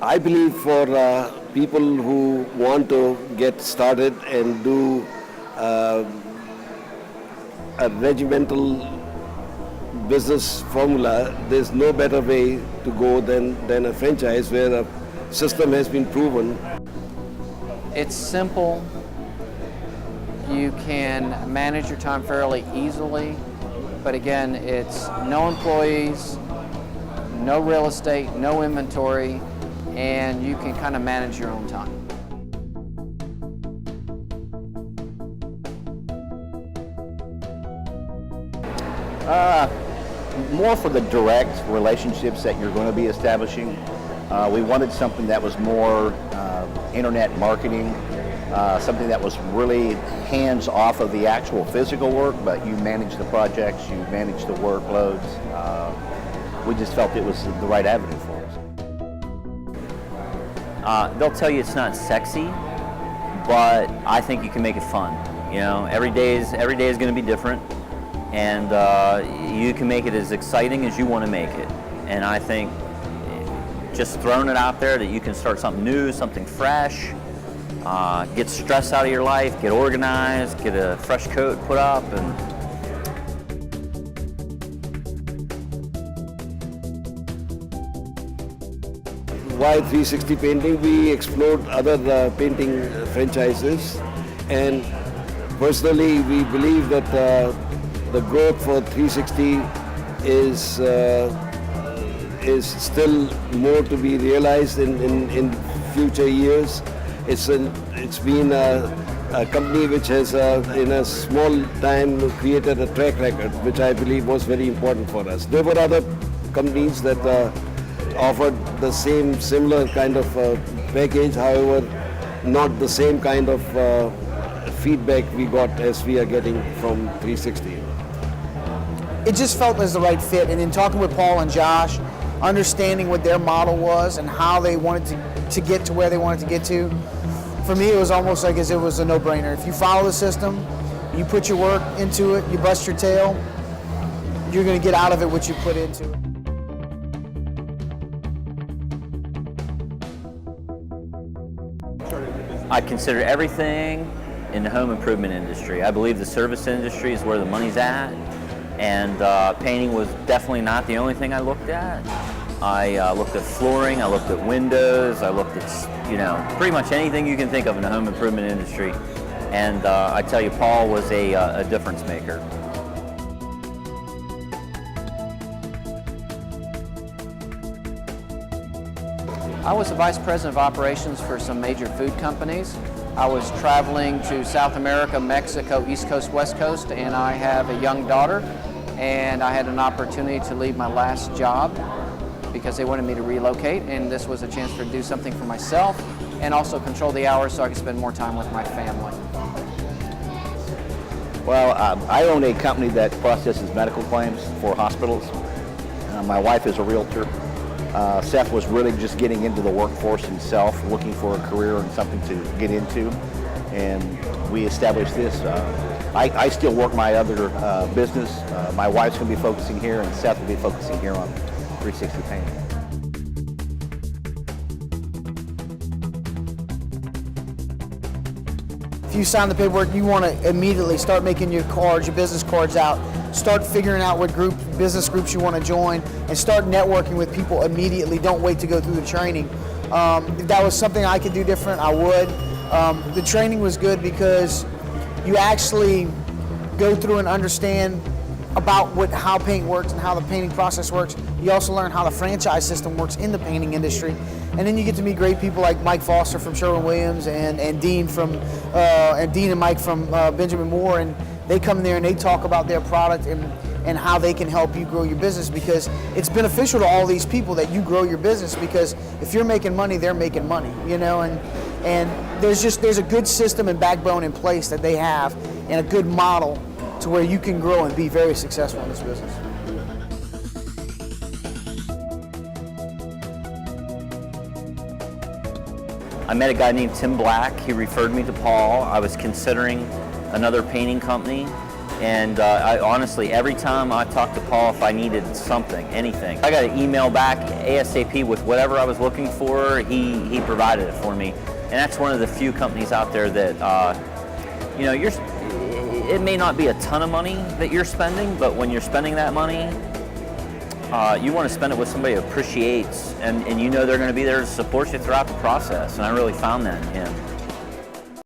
I believe for people who want to get started and do a regimental business formula, there's no better way to go than a franchise where a system has been proven. It's simple. You can manage your time fairly easily, but again, it's no employees, no real estate, no inventory, and you can kind of manage your own time. More for the direct relationships that you're going to be establishing. We wanted something that was more internet marketing, something that was really hands off of the actual physical work, but you manage the projects, you manage the workloads. We just felt it was the right avenue for us. They'll tell you it's not sexy, but I think you can make it fun. You know, every day is going to be different, and you can make it as exciting as you want to make it. And I think just throwing it out there that you can start something new, something fresh, get stress out of your life, get organized, get a fresh coat put up, and Why 360 Painting? We explored other painting franchises, and personally we believe that the growth for 360 is still more to be realized in future years. It's been a company which has in a small time created a track record, which I believe was very important for us. There were other companies that offered the similar kind of package, however not the same kind of feedback we got as we are getting from 360. It just felt as the right fit, and in talking with Paul and Josh, understanding what their model was and how they wanted to get to where they wanted to get to, for me it was almost like as it was a no-brainer. If you follow the system, you put your work into it, you bust your tail, you're going to get out of it what you put into it. I consider everything in the home improvement industry. I believe the service industry is where the money's at, and painting was definitely not the only thing I looked at. I looked at flooring, I looked at windows, I looked at, pretty much anything you can think of in the home improvement industry. And I tell you, Paul was a difference maker. I was the vice president of operations for some major food companies. I was traveling to South America, Mexico, East Coast, West Coast, and I have a young daughter, and I had an opportunity to leave my last job because they wanted me to relocate, and this was a chance to do something for myself and also control the hours so I could spend more time with my family. Well, I own a company that processes medical claims for hospitals. My wife is a realtor. Seth was really just getting into the workforce himself, looking for a career and something to get into, and we established this. I still work my other business. My wife's going to be focusing here, and Seth will be focusing here on 360 Painting. If you sign the paperwork, you want to immediately start making your cards, your business cards out. Start figuring out what business groups you want to join, and start networking with people immediately. Don't wait to go through the training. If that was something I could do different, I would. The training was good because you actually go through and understand about how paint works and how the painting process works. You also learn how the franchise system works in the painting industry. And then you get to meet great people like Mike Foster from Sherwin-Williams and Dean and Mike from Benjamin Moore, and they come there and they talk about their product and how they can help you grow your business, because it's beneficial to all these people that you grow your business, because if you're making money, they're making money, and there's a good system and backbone in place that they have, and a good model to where you can grow and be very successful in this business. I met a guy named Tim Black. He referred me to Paul. I was considering another painting company, And I honestly, every time I talked to Paul, if I needed something, anything, I got an email back ASAP with whatever I was looking for. He provided it for me, and that's one of the few companies out there that it may not be a ton of money that you're spending, but when you're spending that money, you want to spend it with somebody who appreciates, and you know they're going to be there to support you throughout the process. And I really found that in him.